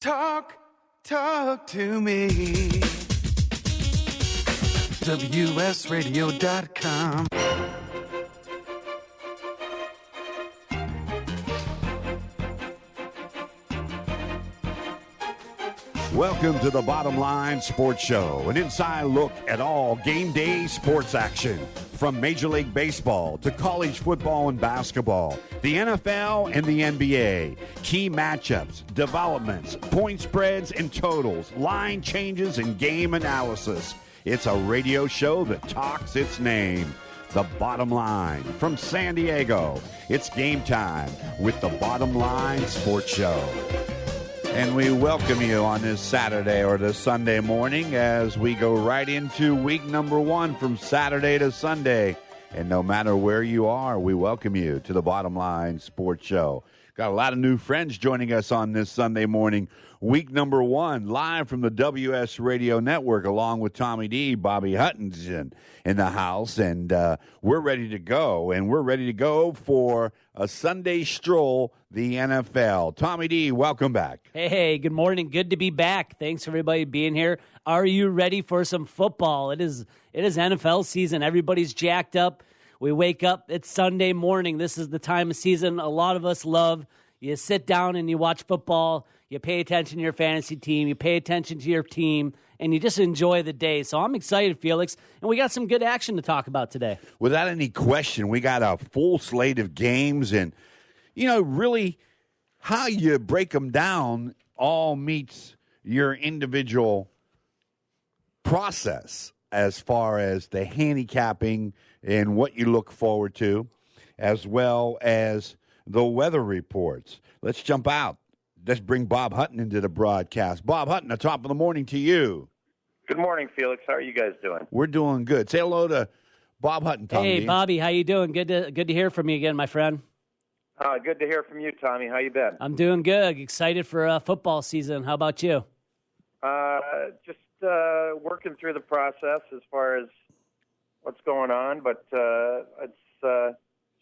Talk to me. WSRadio.com. Welcome to the Bottom Line Sports Show, an inside look at all game day sports action. From Major League Baseball to college football and basketball, the NFL and the NBA, key matchups, developments, point spreads and totals, line changes and game analysis. It's a radio show that talks its name. The Bottom Line from San Diego. It's game time with the Bottom Line Sports Show. And we welcome you on this Saturday or this Sunday morning as we go right into week number 1 from Saturday to Sunday. And no matter where you are, we welcome you to the Bottom Line Sports Show. Got a lot of new friends joining us on this Sunday morning. Week number 1, live from the WS Radio Network, along with Tommy D, Bobby Hutton's in the house. And we're ready to go. And we're ready to go for a Sunday stroll, the NFL. Tommy D, welcome back. Hey, good morning. Good to be back. Thanks, everybody, being here. Are you ready for some football? It is NFL season. Everybody's jacked up. We wake up. It's Sunday morning. This is the time of season a lot of us love. You sit down and you watch football. You pay attention to your fantasy team. You pay attention to your team, and you just enjoy the day. So I'm excited, Felix, and we got some good action to talk about today. Without any question, we got a full slate of games, and, really how you break them down all meets your individual process as far as the handicapping and what you look forward to, as well as the weather reports. Let's jump out. Let's bring Bob Hutton into the broadcast. Bob Hutton, the top of the morning to you. Good morning, Felix. How are you guys doing? We're doing good. Say hello to Bob Hutton, Tommy. Hey, Bobby, how you doing? Good to hear from you again, my friend. Good to hear from you, Tommy. How you been? I'm doing good. Excited for football season. How about you? Just working through the process as far as what's going on, but it's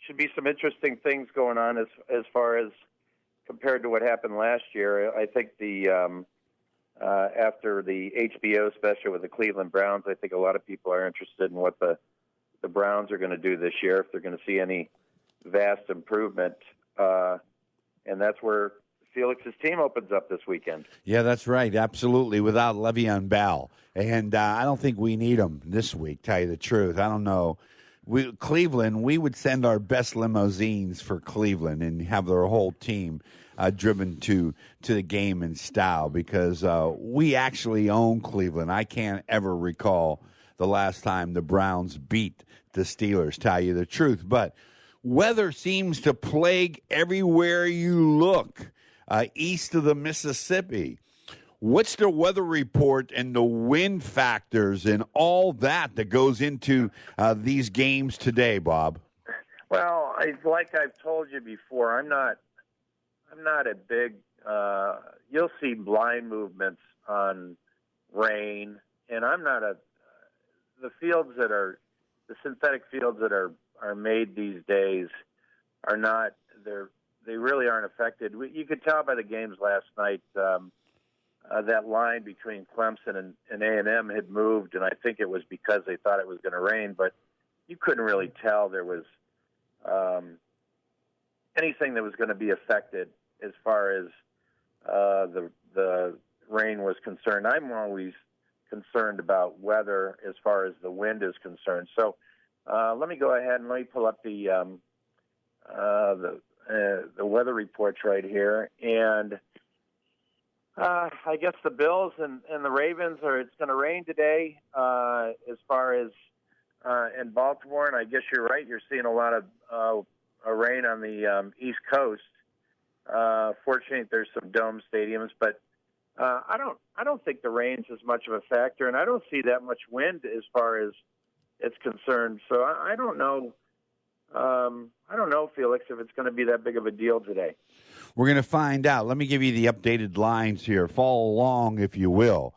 should be some interesting things going on as far as compared to what happened last year. I think the after the HBO special with the Cleveland Browns, I think a lot of people are interested in what the Browns are going to do this year, if they're going to see any vast improvement. And that's where Felix's team opens up this weekend. Yeah, that's right. Absolutely. Without Le'Veon Bell. And I don't think we need him this week, tell you the truth. I don't know. Cleveland, we would send our best limousines for Cleveland and have their whole team driven to the game in style because we actually own Cleveland. I can't ever recall the last time the Browns beat the Steelers, tell you the truth. But weather seems to plague everywhere you look east of the Mississippi. What's the weather report and the wind factors and all that goes into these games today, Bob? Well, like I've told you before, I'm not a big. You'll see blind movements on rain, and I'm not the fields that are the synthetic fields that are made these days are not. They really aren't affected. You could tell by the games last night. That line between Clemson and A&M had moved, and I think it was because they thought it was going to rain, but you couldn't really tell there was anything that was going to be affected as far as the rain was concerned. I'm always concerned about weather as far as the wind is concerned. So let me go ahead and let me pull up the weather reports right here, and I guess the Bills and the Ravens it's going to rain today as far as in Baltimore, and I guess you're right. You're seeing a lot of rain on the East Coast. Fortunately, there's some dome stadiums, but I don't think the rain's as much of a factor, and I don't see that much wind as far as it's concerned. So I don't know. I don't know, Felix, if it's going to be that big of a deal today. We're going to find out. Let me give you the updated lines here. Follow along, if you will.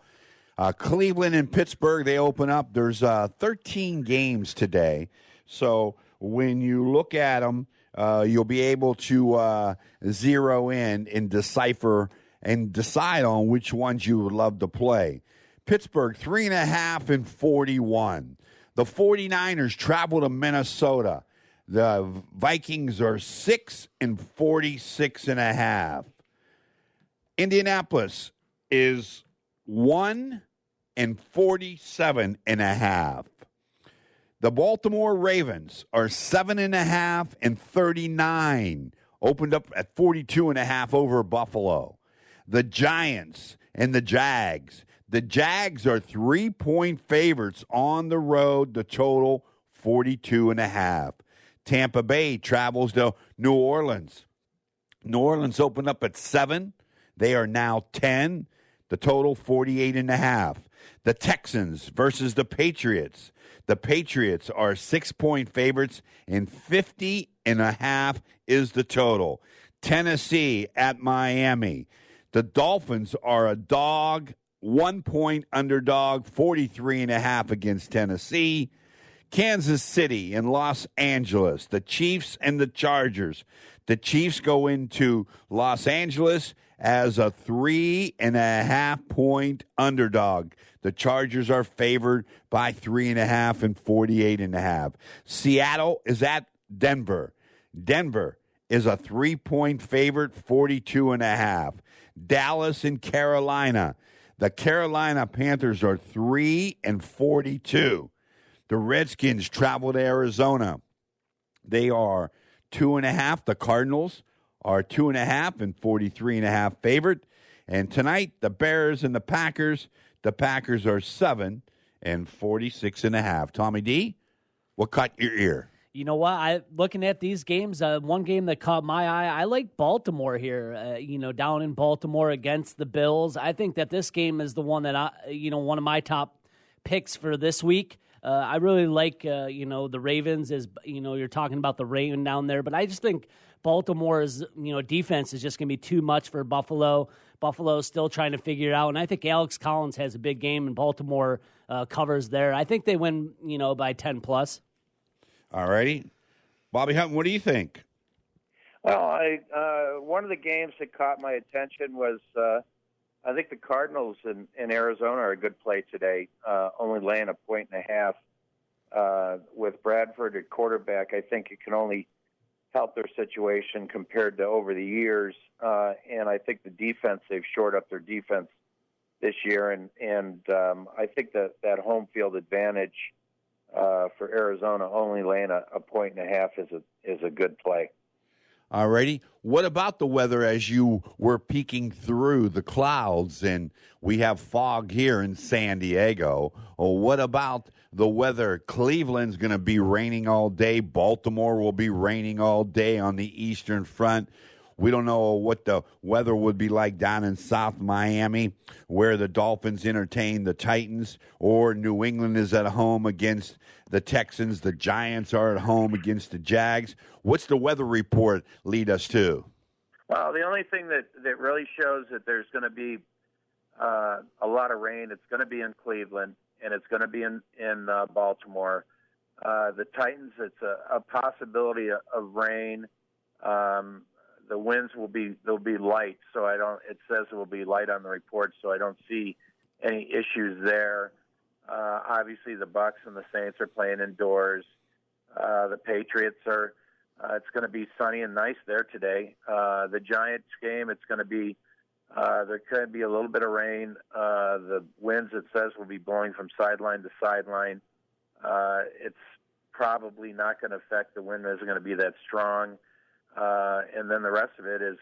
Cleveland and Pittsburgh, they open up. There's 13 games today. So when you look at them, you'll be able to zero in and decipher and decide on which ones you would love to play. Pittsburgh, 3.5 and 41. The 49ers travel to Minnesota. The Vikings are 6 and 46.5. Indianapolis is 1 and 47.5. The Baltimore Ravens are 7.5 and 39. Opened up at 42.5 over Buffalo. The Giants and the Jags. The Jags are 3-point favorites on the road. The total 42.5. Tampa Bay travels to New Orleans. New Orleans opened up at 7. They are now 10. The total 48.5. The Texans versus the Patriots. The Patriots are 6-point favorites, and 50.5 is the total. Tennessee at Miami. The Dolphins are a dog, 1-point underdog, 43.5 against Tennessee. Kansas City and Los Angeles. The Chiefs and the Chargers. The Chiefs go into Los Angeles as a 3.5-point underdog. The Chargers are favored by 3.5 and 48.5. Seattle is at Denver. Denver is a 3-point favorite, 42.5. Dallas and Carolina. The Carolina Panthers are 3 and 42. The Redskins travel to Arizona. They are 2.5. The Cardinals are 2.5 and 43.5 favorite. And tonight, the Bears and the Packers are 7 and 46.5. Tommy D, what caught your ear? You know what? Looking at these games, one game that caught my eye, I like Baltimore here, down in Baltimore against the Bills. I think that this game is the one that one of my top picks for this week. I really like, the Ravens, as you're talking about the rain down there, but I just think Baltimore's, defense is just going to be too much for Buffalo. Buffalo's still trying to figure it out, and I think Alex Collins has a big game, and Baltimore covers there. I think they win, by 10+. All righty. Bobby Hunt, what do you think? Well, one of the games that caught my attention was I think the Cardinals in Arizona are a good play today, only laying 1.5 with Bradford at quarterback. I think it can only help their situation compared to over the years. And I think the defense, they've shored up their defense this year. And I think that home field advantage for Arizona, only laying 1.5 is a good play. All righty. What about the weather as you were peeking through the clouds, and we have fog here in San Diego? Oh, what about the weather? Cleveland's going to be raining all day. Baltimore will be raining all day on the eastern front. We don't know what the weather would be like down in South Miami, where the Dolphins entertain the Titans, or New England is at home against the Texans. The Giants are at home against the Jags. What's the weather report lead us to? Well, the only thing that really shows that there's going to be a lot of rain, it's going to be in Cleveland, and it's going to be in Baltimore. The Titans, it's a possibility of rain. The winds they'll be light, so it says it will be light on the report, so I don't see any issues there. Obviously the Bucs and the Saints are playing indoors. The Patriots are, it's going to be sunny and nice there today. The Giants game, it's going to be, there could be a little bit of rain. The winds, it says, will be blowing from sideline to sideline. It's probably not going to affect, the wind isn't going to be that strong. And then the rest of it is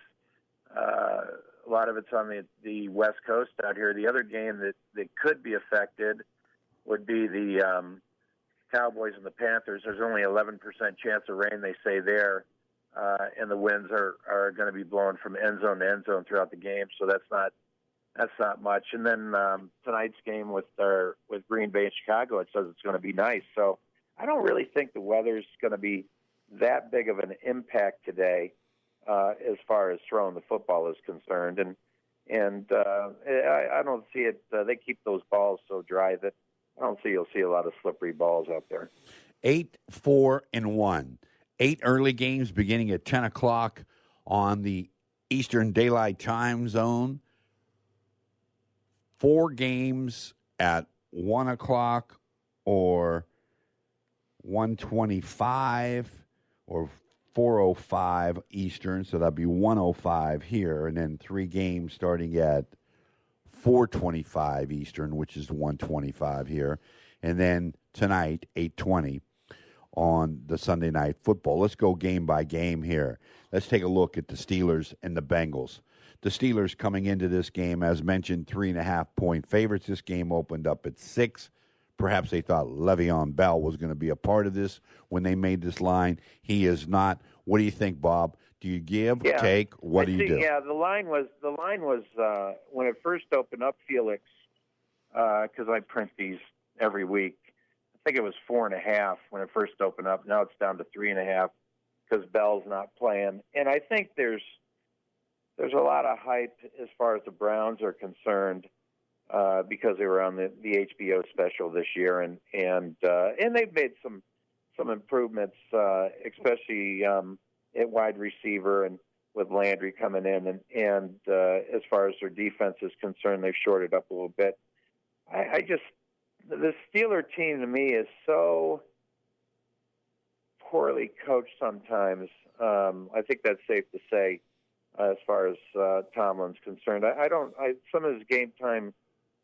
a lot of it's on the West Coast out here. The other game that could be affected would be the Cowboys and the Panthers. There's only 11% chance of rain, they say there, and the winds are going to be blowing from end zone to end zone throughout the game. So that's not much. And then tonight's game with Green Bay and Chicago, it says it's going to be nice. So I don't really think the weather's going to be that big of an impact today as far as throwing the football is concerned. And I don't see it. They keep those balls so dry that I don't see you'll see a lot of slippery balls out there. 8-4-1. 8 early games beginning at 10 o'clock on the Eastern Daylight Time Zone. 4 games at 1 o'clock or 1:25 or 4:05 Eastern, so that'd be 1:05 here, and then 3 games starting at 4:25 Eastern, which is 1:25 here, and then tonight 8:20 on the Sunday Night Football. Let's go game by game here. Let's take a look at the Steelers and the Bengals. The Steelers coming into this game, as mentioned, 3.5-point favorites. This game opened up at 6. Perhaps they thought Le'Veon Bell was going to be a part of this when they made this line. He is not. What do you think, Bob? Do you give, take? What do you do? Yeah, the line was when it first opened up, Felix, because I print these every week. I think it was 4.5 when it first opened up. Now it's down to 3.5 because Bell's not playing. And I think there's a lot of hype as far as the Browns are concerned. Because they were on the HBO special this year, and they've made some improvements, especially at wide receiver and with Landry coming in, and as far as their defense is concerned, they've shorted up a little bit. The Steeler team to me is so poorly coached sometimes. I think that's safe to say as far as Tomlin's concerned. Some of his game time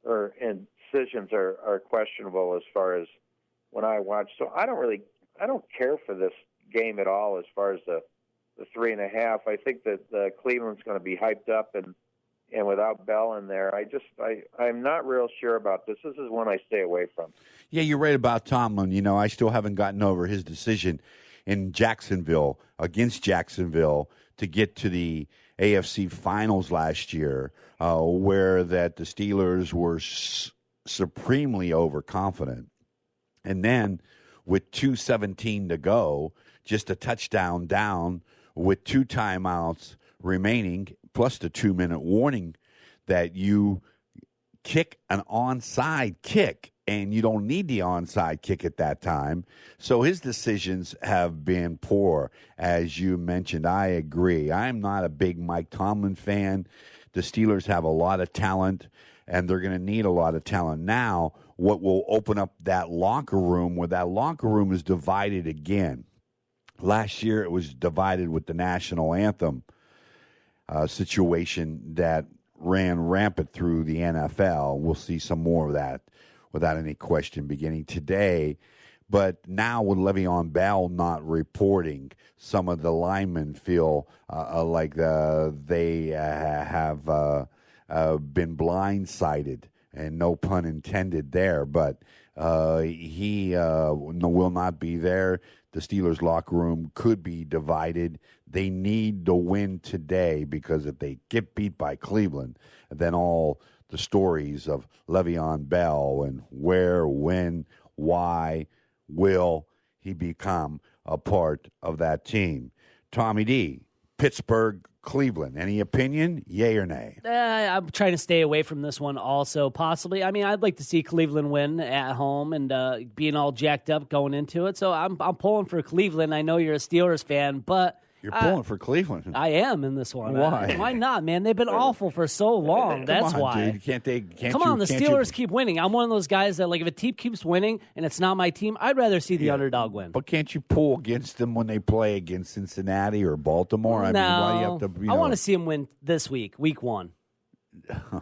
and decisions are questionable as far as when I watch. So I don't care for this game at all as far as the 3.5. I think that Cleveland's going to be hyped up and without Bell in there, I'm not real sure about this. This is one I stay away from. Yeah, you're right about Tomlin. You know, I still haven't gotten over his decision in Jacksonville against Jacksonville to get to the AFC Finals last year, where that the Steelers were supremely overconfident. And then with 2:17 to go, just a touchdown down with 2 timeouts remaining, plus the 2-minute warning that you kick an onside kick, and you don't need the onside kick at that time. So his decisions have been poor, as you mentioned. I agree. I'm not a big Mike Tomlin fan. The Steelers have a lot of talent, and they're going to need a lot of talent. Now, what will open up that locker room, where that locker room is divided again. Last year, it was divided with the national anthem situation that ran rampant through the NFL. We'll see some more of that without any question beginning today. But now with Le'Veon Bell not reporting, some of the linemen feel like they have been blindsided, and no pun intended there. But he will not be there. The Steelers' locker room could be divided. They need to win today, because if they get beat by Cleveland, then all the stories of Le'Veon Bell and where, when, why will he become a part of that team. Tommy D, Pittsburgh, Cleveland. Any opinion, yay or nay? I'm trying to stay away from this one also, possibly. I mean, I'd like to see Cleveland win at home and being all jacked up going into it. So I'm pulling for Cleveland. I know you're a Steelers fan, but you're pulling for Cleveland. I am in this one. Why? Why not, man? They've been awful for so long. That's Come on, why. Dude. Come on, the Steelers keep winning. I'm one of those guys that, like, if a team keeps winning and it's not my team, I'd rather see the underdog win. But can't you pull against them when they play against Cincinnati or Baltimore? I mean, why do you have to? I want to see them win this week, week 1. The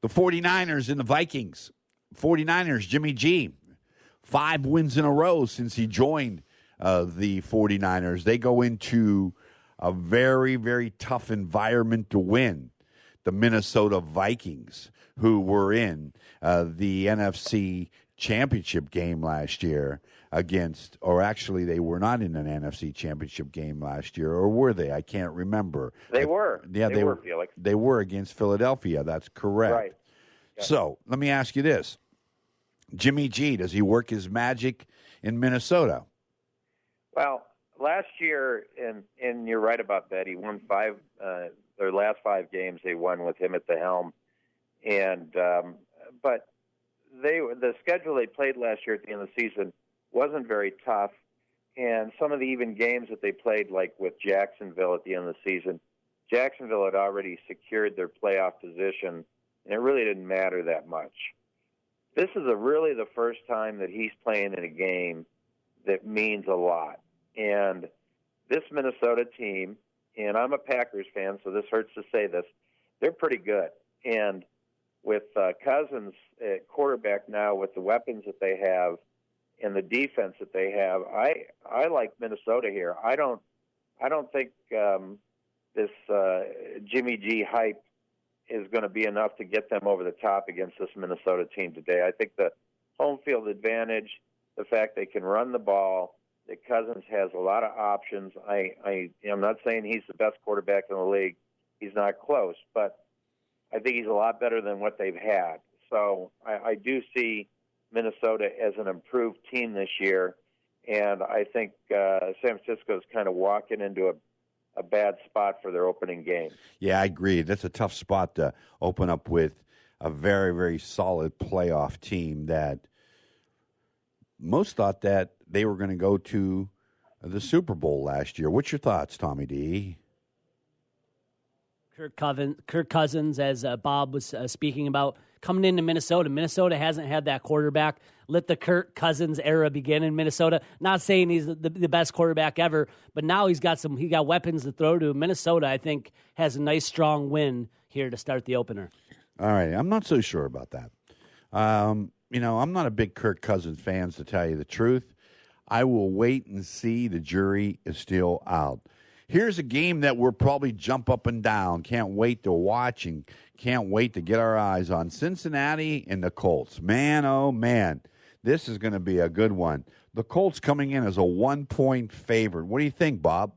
49ers and the Vikings. 49ers, Jimmy G, 5 wins in a row since he joined the 49ers. They go into a very, very tough environment to win. The Minnesota Vikings, who were in the NFC Championship game last year against, or actually they were not in an NFC Championship game last year, or were they? I can't remember. They were. Yeah, they were, Felix. They were against Philadelphia. That's correct. Right. Yeah. So let me ask you this. Jimmy G, does he work his magic in Minnesota? Well, last year, and you're right about that, he won 5, their last 5 games they won with him at the helm. And but the schedule they played last year at the end of the season wasn't very tough. And some of the even games that they played, like with Jacksonville at the end of the season, Jacksonville had already secured their playoff position and it really didn't matter that much. This is really the first time that he's playing in a game that means a lot. And this Minnesota team, and I'm a Packers fan, so this hurts to say this, they're pretty good. And with Cousins at quarterback now, with the weapons that they have and the defense that they have, I like Minnesota here. I don't think this Jimmy G hype is going to be enough to get them over the top against this Minnesota team today. I think the home field advantage, the fact they can run the ball, that Cousins has a lot of options. I'm not saying he's the best quarterback in the league. He's not close, but I think he's a lot better than what they've had. So I do see Minnesota as an improved team this year, and I think San Francisco's kind of walking into a bad spot for their opening game. Yeah, I agree. That's a tough spot to open up with a very, very solid playoff team that most thought that they were going to go to the Super Bowl last year. What's your thoughts, Tommy D? Kirk Cousins, as Bob was speaking about, coming into Minnesota. Minnesota hasn't had that quarterback. Let the Kirk Cousins era begin in Minnesota. Not saying he's the best quarterback ever, but now he got weapons to throw to. Minnesota, I think, has a nice, strong win here to start the opener. All right. I'm not so sure about that. I'm not a big Kirk Cousins fan, to tell you the truth. I will wait and see. The jury is still out. Here's a game that we'll probably jump up and down. Can't wait to watch and can't wait to get our eyes on. Cincinnati and the Colts. Man, oh, man. This is going to be a good one. The Colts coming in as a 1-point favorite. What do you think, Bob?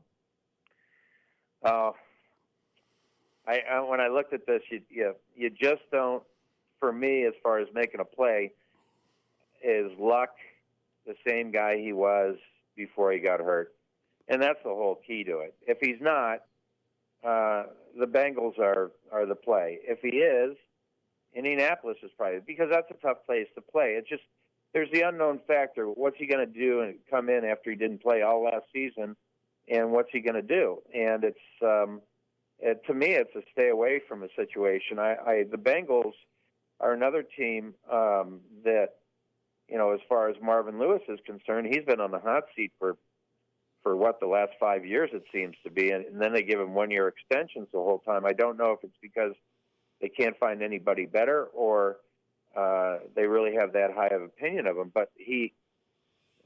When I looked at this, you just don't, for me, as far as making a play, is Luck the same guy he was before he got hurt? And that's the whole key to it. If he's not, the Bengals are the play. If he is, Indianapolis is probably, because that's a tough place to play. It's just, there's the unknown factor. What's he going to do and come in after he didn't play all last season, and what's he going to do? And it's, to me, it's a stay away from a situation. The Bengals are another team that, as far as Marvin Lewis is concerned, he's been on the hot seat for the last 5 years, it seems to be. And then they give him 1-year extensions the whole time. I don't know if it's because they can't find anybody better or they really have that high of opinion of him. But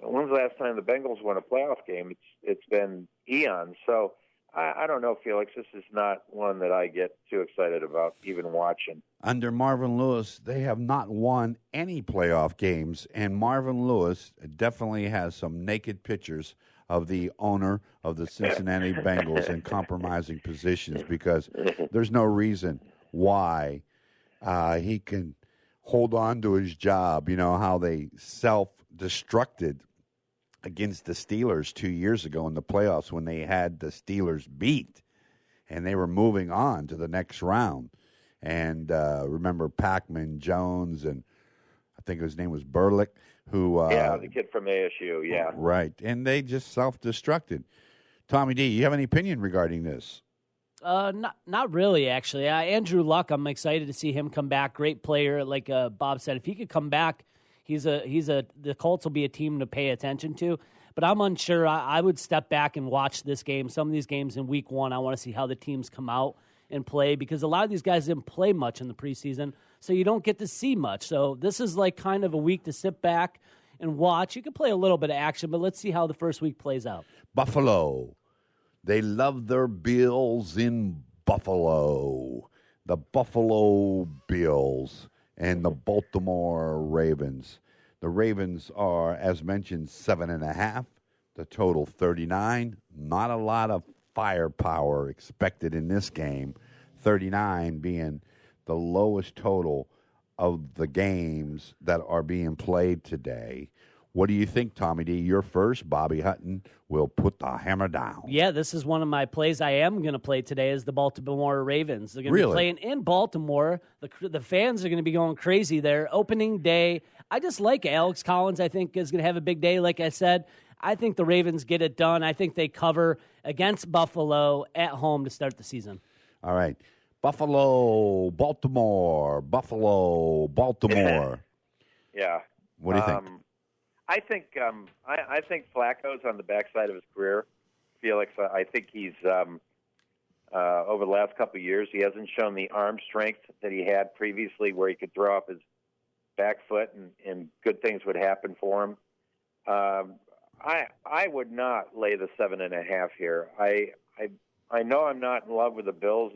when's the last time the Bengals won a playoff game? It's been eons. So I don't know, Felix. This is not one that I get too excited about even watching. Under Marvin Lewis, they have not won any playoff games, and Marvin Lewis definitely has some naked pictures of the owner of the Cincinnati Bengals in compromising positions, because there's no reason why he can hold on to his job. You know how they self-destructed against the Steelers 2 years ago in the playoffs when they had the Steelers beat, and they were moving on to the next round. And remember Pac-Man Jones, and I think his name was Burlick, who the kid from ASU, yeah. Right, and they just self-destructed. Tommy D, you have any opinion regarding this? Not really, actually. Andrew Luck, I'm excited to see him come back. Great player, like Bob said. If he could come back, the Colts will be a team to pay attention to. But I'm unsure. I would step back and watch this game. Some of these games in week 1, I want to see how the teams come out and play, because a lot of these guys didn't play much in the preseason, so you don't get to see much. So this is like kind of a week to sit back and watch. You can play a little bit of action, but let's see how the first week plays out. Buffalo. They love their Bills in Buffalo. The Buffalo Bills and the Baltimore Ravens. The Ravens are, as mentioned, 7.5. The total 39. Not a lot of firepower expected in this game. 39 being the lowest total of the games that are being played today. What do you think, Tommy D? You're first. Bobby Hutton will put the hammer down. Yeah, this is one of my plays I am going to play today is the Baltimore Ravens. They're going to be playing in Baltimore. The fans are going to be going crazy there. Opening day. I just like Alex Collins. I think is going to have a big day, like I said. I think the Ravens get it done. I think they cover against Buffalo at home to start the season. All right. Buffalo, Baltimore. Yeah. What do you think? I think Flacco's on the backside of his career. Felix, I think he's over the last couple of years, he hasn't shown the arm strength that he had previously, where he could throw off his back foot and good things would happen for him. I would not lay the 7.5 here. I know I'm not in love with the Bills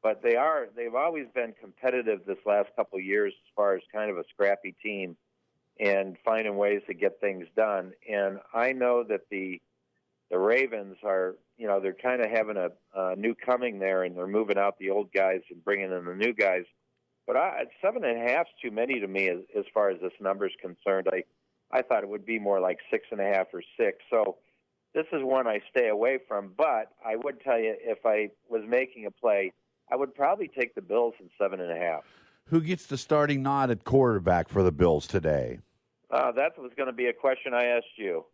but they've always been competitive this last couple of years as far as kind of a scrappy team and finding ways to get things done. And I know that the Ravens are, they're kind of having a new coming there, and they're moving out the old guys and bringing in the new guys. But 7.5 is too many to me as far as this number is concerned. I thought it would be more like 6.5 or 6. So this is one I stay away from. But I would tell you, if I was making a play, I would probably take the Bills in 7.5. Who gets the starting nod at quarterback for the Bills today? That was going to be a question I asked you.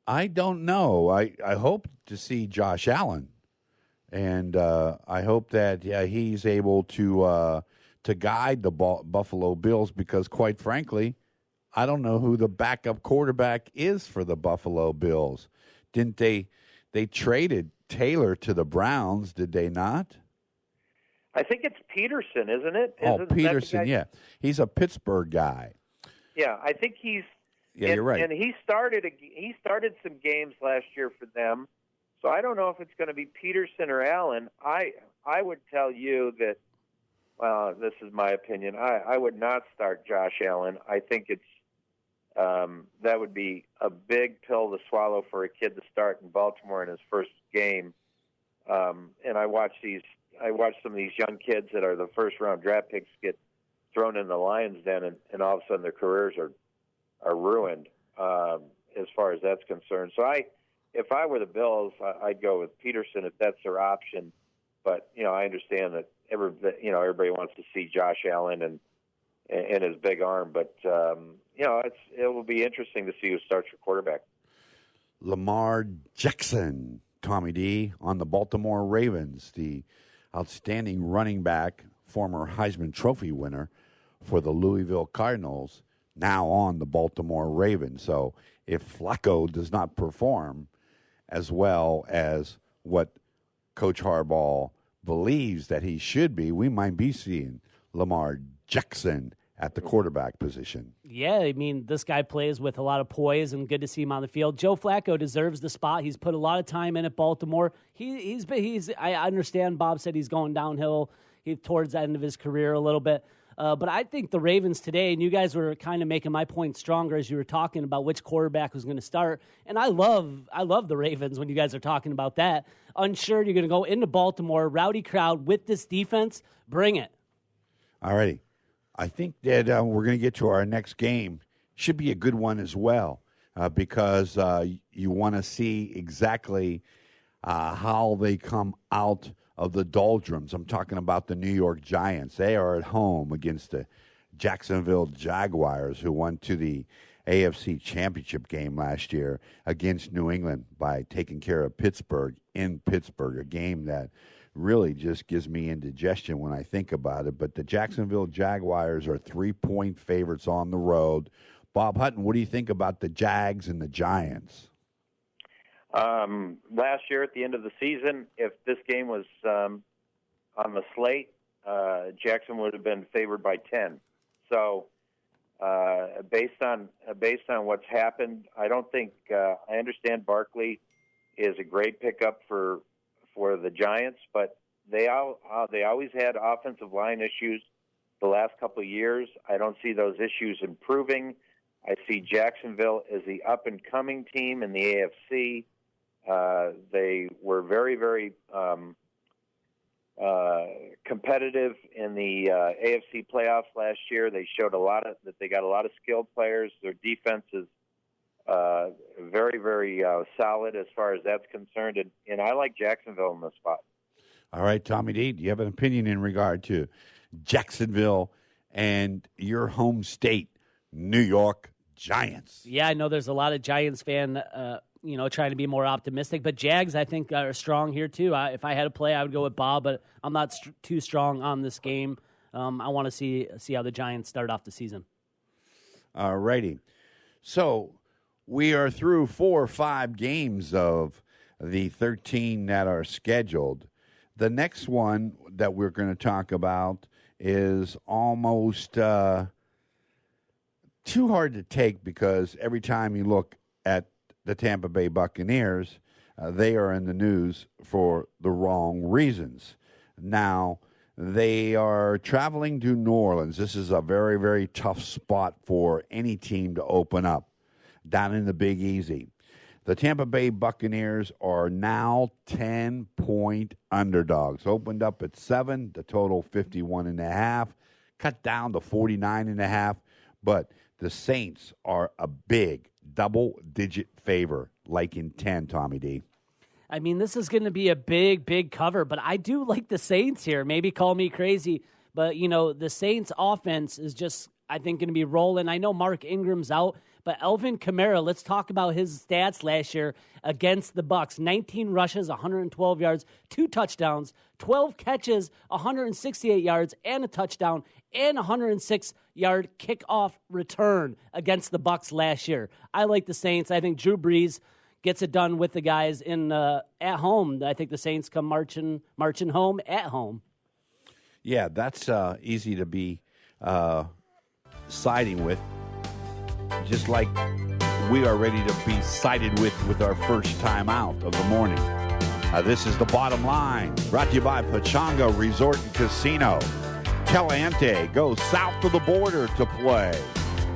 I don't know. I hope to see Josh Allen, and I hope that he's able to guide the Buffalo Bills, because, quite frankly, I don't know who the backup quarterback is for the Buffalo Bills. Didn't they traded Taylor to the Browns, did they not? I think it's Peterson, isn't it? Peterson, yeah. He's a Pittsburgh guy. Yeah, I think he's. Yeah, you're right. And he started some games last year for them, so I don't know if it's going to be Peterson or Allen. I would tell you that. This is my opinion. I would not start Josh Allen. I think it's that would be a big pill to swallow for a kid to start in Baltimore in his first game. And I watch some of these young kids that are the first round draft picks get thrown in the Lions' den, and all of a sudden their careers are ruined as far as that's concerned. So if I were the Bills, I'd go with Peterson if that's their option. But I understand that everybody wants to see Josh Allen and his big arm. But it will be interesting to see who starts for quarterback. Lamar Jackson, Tommy D, on the Baltimore Ravens, the outstanding running back, former Heisman Trophy winner for the Louisville Cardinals, now on the Baltimore Ravens. So if Flacco does not perform as well as what Coach Harbaugh believes that he should be, we might be seeing Lamar Jackson at the quarterback position. Yeah, I mean, this guy plays with a lot of poise, and good to see him on the field. Joe Flacco deserves the spot. He's put a lot of time in at Baltimore. I understand Bob said he's going downhill towards the end of his career a little bit. But I think the Ravens today, and you guys were kind of making my point stronger as you were talking about which quarterback was going to start. And I love the Ravens when you guys are talking about that. Unsure, you're going to go into Baltimore, rowdy crowd with this defense. Bring it. All righty. I think that we're going to get to our next game. Should be a good one as well, because you want to see exactly how they come out of the doldrums. I'm talking about the New York Giants. They are at home against the Jacksonville Jaguars, who won to the AFC Championship game last year against New England by taking care of Pittsburgh in Pittsburgh, a game that really just gives me indigestion when I think about it. But the Jacksonville Jaguars are 3-point favorites on the road. Bob Hutton, what do you think about the Jags and the Giants? Last year at the end of the season, if this game was on the slate, Jackson would have been favored by 10. So based on what's happened, I don't think I understand Barkley is a great pickup for the Giants, but they always had offensive line issues the last couple of years. I don't see those issues improving. I see Jacksonville as the up-and-coming team in the AFC. They were very, very competitive in the AFC playoffs last year. They showed that they got a lot of skilled players. Their defense is very, very solid as far as that's concerned, and I like Jacksonville in the spot. All right, Tommy D, do you have an opinion in regard to Jacksonville and your home state, New York Giants? Yeah, I know there's a lot of Giants trying to be more optimistic. But Jags, I think, are strong here too. If I had to play, I would go with Bob, but I'm not too strong on this game. I want to see how the Giants start off the season. All righty. So we are through 4 or 5 games of the 13 that are scheduled. The next one that we're going to talk about is almost too hard to take because every time you look at the Tampa Bay Buccaneers, they are in the news for the wrong reasons. Now, they are traveling to New Orleans. This is a very, very tough spot for any team to open up down in the Big Easy. The Tampa Bay Buccaneers are now 10-point underdogs. Opened up at 7, the total 51.5, cut down to 49.5. But the Saints are a big double-digit favor, like in 10, Tommy D. I mean, this is going to be a big, big cover, but I do like the Saints here. Maybe call me crazy, but, the Saints offense is just, I think, going to be rolling. I know Mark Ingram's out, but Alvin Kamara, let's talk about his stats last year against the Bucs. 19 rushes, 112 yards, 2 touchdowns, 12 catches, 168 yards, and a touchdown, and 106-yard kickoff return against the Bucs last year. I like the Saints. I think Drew Brees gets it done with the guys at home. I think the Saints come marching home at home. Yeah, that's easy to be siding with. Just like we are ready to be sided with our first time out of the morning. This is The Bottom Line, brought to you by Pechanga Resort and Casino. Caliente goes south of the border to play.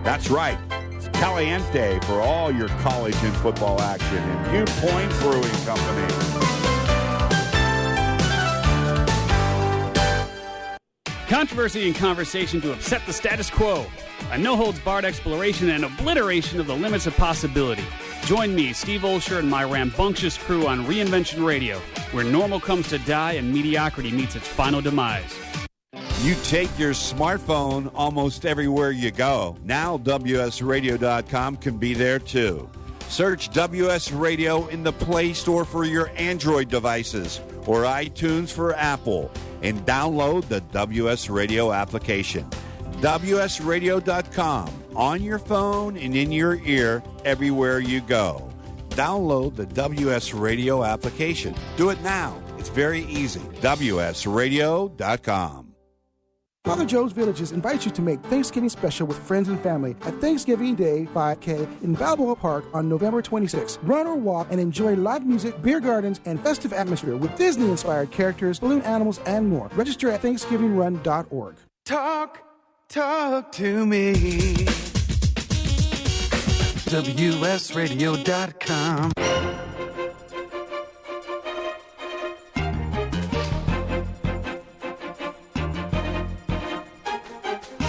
That's right. It's Caliente for all your college and football action in Butte Point Brewing Company. Controversy and conversation to upset the status quo. A no-holds-barred exploration and obliteration of the limits of possibility. Join me, Steve Olsher, and my rambunctious crew on Reinvention Radio, where normal comes to die and mediocrity meets its final demise. You take your smartphone almost everywhere you go. Now WSRadio.com can be there too. Search WS Radio in the Play Store for your Android devices or iTunes for Apple and download the WS Radio application. WSRadio.com on your phone and in your ear everywhere you go. Download the WS Radio application. Do it now. It's very easy. WSRadio.com. Father Joe's Villages invites you to make Thanksgiving special with friends and family at Thanksgiving Day 5K in Balboa Park on November 26th. Run or walk and enjoy live music, beer gardens, and festive atmosphere with Disney-inspired characters, balloon animals, and more. Register at ThanksgivingRun.org. Talk to me. WSRadio.com.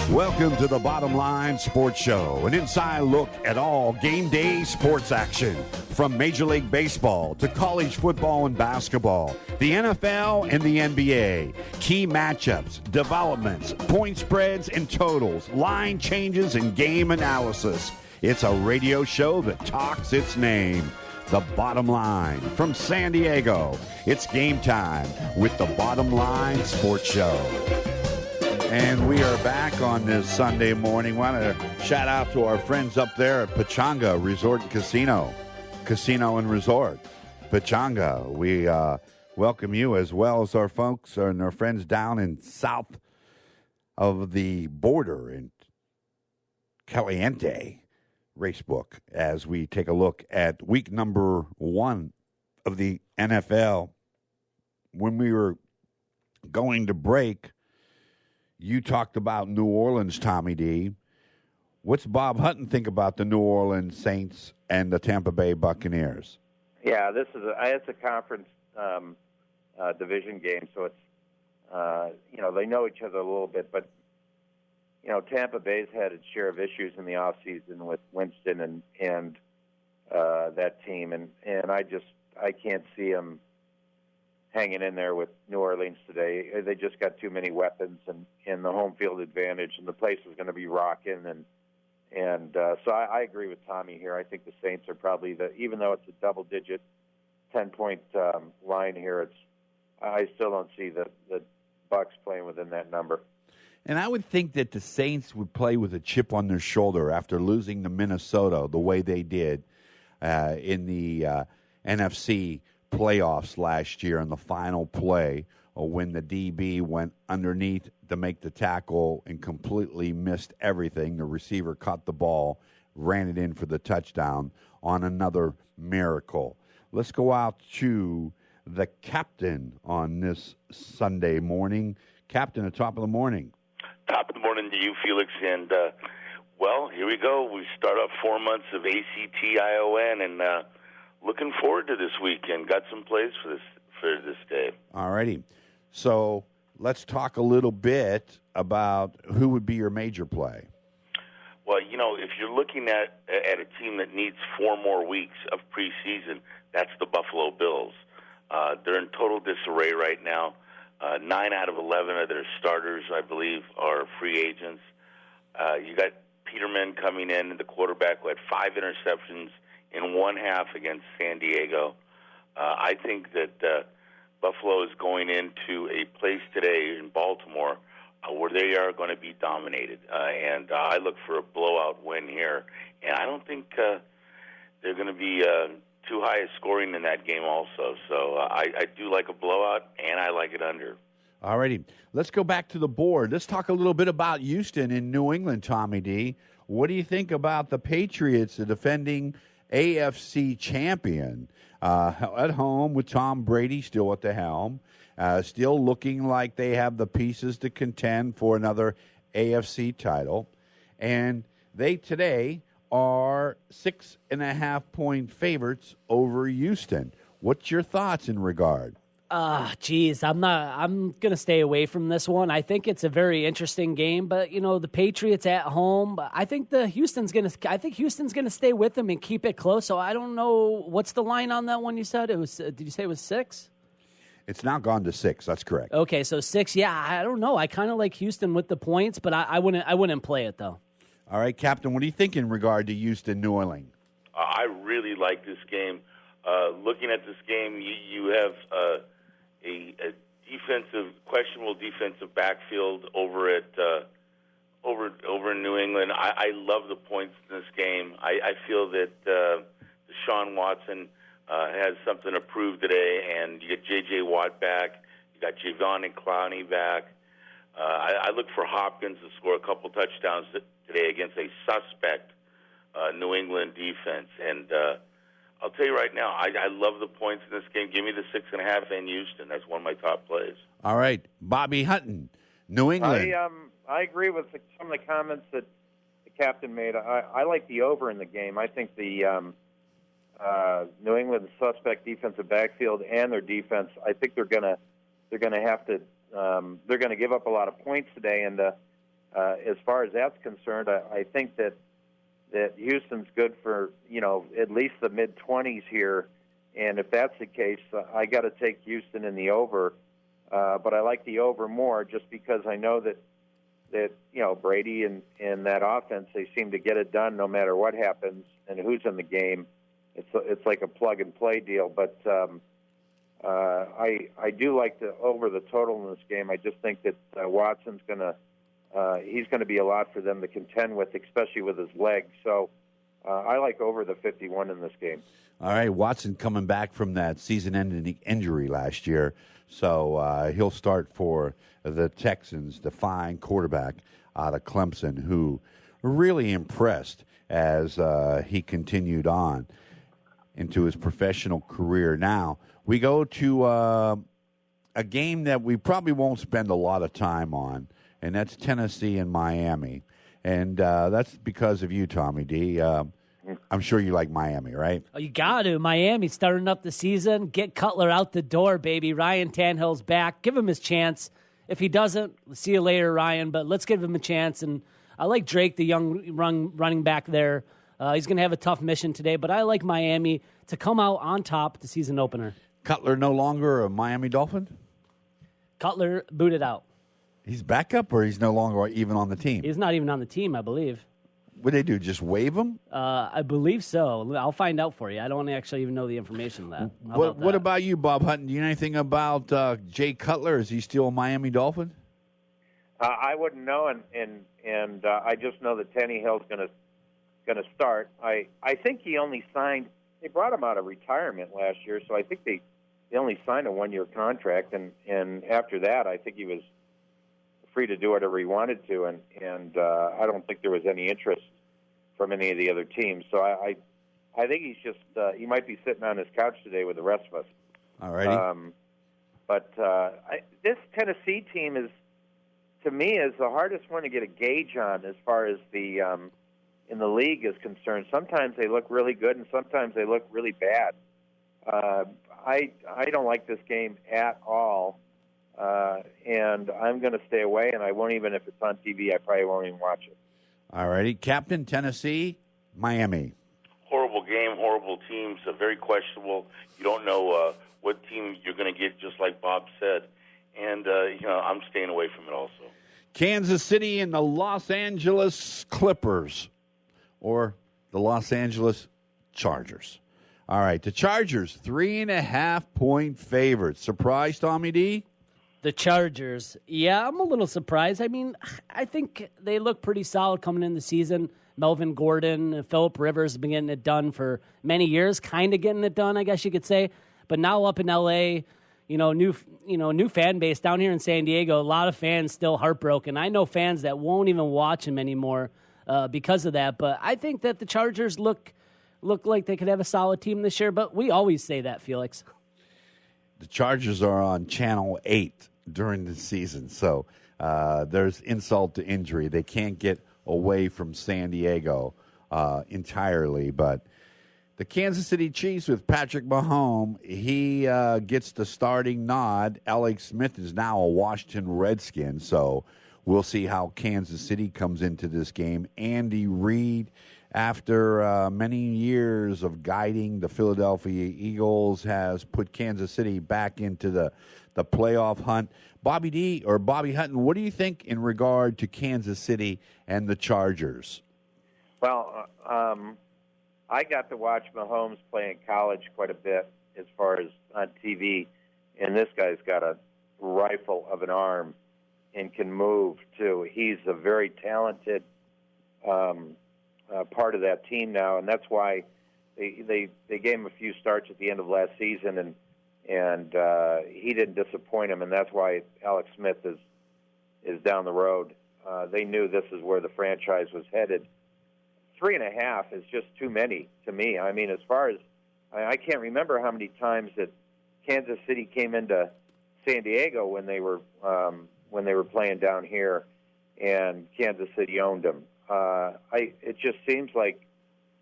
Welcome to the Bottom Line Sports Show, an inside look at all game day sports action. From Major League Baseball to college football and basketball, the NFL and the NBA, key matchups, developments, point spreads and totals, line changes and game analysis. It's a radio show that talks its name. The Bottom Line from San Diego. It's game time with the Bottom Line Sports Show. And we are back on this Sunday morning. Want to shout out to our friends up there at Pechanga Resort and Casino and Resort. Pechanga, we welcome you as well as our folks and our friends down in south of the border in Caliente Racebook as we take a look at week number 1 of the NFL. When we were going to break, you talked about New Orleans, Tommy D. What's Bob Hutton think about the New Orleans Saints and the Tampa Bay Buccaneers? Yeah, it's a conference division game, so it's they know each other a little bit, but Tampa Bay's had its share of issues in the offseason with Winston and that team, and I can't see them hanging in there with New Orleans today. They just got too many weapons and the home field advantage, and the place is going to be rocking, And so I agree with Tommy here. I think the Saints are probably even though it's a double-digit 10-point line here, I still don't see the Bucks playing within that number. And I would think that the Saints would play with a chip on their shoulder after losing to Minnesota the way they did in the NFC playoffs last year in the final play, or when the DB went underneath to make the tackle and completely missed everything. The receiver caught the ball, ran it in for the touchdown on another miracle. Let's go out to the captain on this Sunday morning. Captain, at top of the morning. Top of the morning to you, Felix. And, well, here we go. We start off 4 months of ACT-ION, and looking forward to this weekend. Got some plays for this day. All righty. So let's talk a little bit about who would be your major play. Well, if you're looking at a team that needs 4 more weeks of preseason, that's the Buffalo Bills. They're in total disarray right now. 9 out of 11 of their starters, I believe, are free agents. You got Peterman coming in, the quarterback, who had 5 interceptions in one half against San Diego. I think that Buffalo is going into a place today in Baltimore where they are going to be dominated. And I look for a blowout win here. And I don't think they're going to be too high a scoring in that game also. So I do like a blowout, and I like it under. All righty. Let's go back to the board. Let's talk a little bit about Houston in New England, Tommy D. What do you think about the Patriots, the defending AFC champion, at home with Tom Brady still at the helm, still looking like they have the pieces to contend for another AFC title. And they today are 6.5-point favorites over Houston. What's your thoughts in regard? I'm going to stay away from this one. I think it's a very interesting game, but the Patriots at home, I think Houston's going to stay with them and keep it close. So I don't know what's the line on that one you said? Did you say it was 6? It's now gone to 6. That's correct. Okay, so 6. Yeah, I don't know. I kind of like Houston with the points, but I wouldn't play it though. All right, Captain, what do you think in regard to Houston, New Orleans? I really like this game. Looking at this game, you have a questionable defensive backfield over at over in New England. I love the points in this game. I feel that Deshaun Watson has something to prove today, and you get J.J. Watt back. You got Javon and Clowney back. I look for Hopkins to score a couple touchdowns today against a suspect New England defense. And I'll tell you right now, I love the points in this game. Give me the 6.5 in Houston. That's one of my top plays. All right. Bobby Hutton, New England. I agree with some of the comments that the captain made. I like the over in the game. I think the New England suspect defensive backfield and their defense, I think they're going to have to they're going to give up a lot of points today. And as far as that's concerned, I think that Houston's good for, at least the mid-20s here. And if that's the case, I got to take Houston in the over. But I like the over more just because I know that Brady and that offense, they seem to get it done no matter what happens and who's in the game. It's like a plug-and-play deal. But I do like the over the total in this game. I just think that Watson's going to he's going to be a lot for them to contend with, especially with his legs. So I like over the 51 in this game. All right, Watson coming back from that season-ending injury last year, so he'll start for the Texans, the fine quarterback out of Clemson, who really impressed as he continued on into his professional career. Now, we go to a game that we probably won't spend a lot of time on, and that's Tennessee and Miami. And that's because of you, Tommy D. I'm sure you like Miami, right? Oh, you got to. Miami starting up the season. Get Cutler out the door, baby. Ryan Tannehill's back. Give him his chance. If he doesn't, see you later, Ryan. But let's give him a chance. And I like Drake, the young running back there. He's going to have a tough mission today. But I like Miami to come out on top the season opener. Cutler no longer a Miami Dolphin? Cutler booted out. He's back up, or he's no longer even on the team? He's not even on the team, I believe. What do they do? Just waive him? I believe so. I'll find out for you. I don't actually even know the information of that. What about you, Bob Hutton? Do you know anything about Jay Cutler? Is he still a Miami Dolphin? I wouldn't know, and I just know that Tannehill's going to start. I think he only signed. They brought him out of retirement last year, so I think they only signed a 1-year contract, and after that, I think he was free to do whatever he wanted to, and I don't think there was any interest from any of the other teams. So I think he's just he might be sitting on his couch today with the rest of us. All righty. This Tennessee team is, to me, is the hardest one to get a gauge on as far as the in the league is concerned. Sometimes they look really good, and sometimes they look really bad. I don't like this game at all, and I'm going to stay away. And I won't even, if it's on TV, I probably won't even watch it. All righty, Captain, Tennessee, Miami. Horrible game, horrible teams, very questionable. You don't know what team you're going to get, just like Bob said. And, I'm staying away from it also. Kansas City and the Los Angeles Clippers, or the Los Angeles Chargers. All right, the Chargers, 3.5-point favorites. Surprised, Tommy D? The Chargers. Yeah, I'm a little surprised. I mean, I think they look pretty solid coming in the season. Melvin Gordon, Phillip Rivers have been getting it done for many years, kind of getting it done, I guess you could say. But now up in L.A., new fan base down here in San Diego. A lot of fans still heartbroken. I know fans that won't even watch him anymore because of that. But I think that the Chargers look like they could have a solid team this year. But we always say that, Felix. The Chargers are on Channel 8 during the season, so there's insult to injury. They can't get away from San Diego entirely, but the Kansas City Chiefs with Patrick Mahomes, he gets the starting nod. Alex Smith is now a Washington Redskin, so we'll see how Kansas City comes into this game. Andy Reid, after many years of guiding the Philadelphia Eagles, has put Kansas City back into the playoff hunt. Bobby D or Bobby Hutton, what do you think in regard to Kansas City and the Chargers? Well, I got to watch Mahomes play in college quite a bit as far as on TV, and this guy's got a rifle of an arm and can move, too. He's a very talented part of that team now, and that's why they gave him a few starts at the end of last season, and he didn't disappoint him, and that's why Alex Smith is down the road. They knew this is where the franchise was headed. 3.5 is just too many to me. I mean, as far as I can't remember how many times that Kansas City came into San Diego when they were playing down here, and Kansas City owned them. It just seems like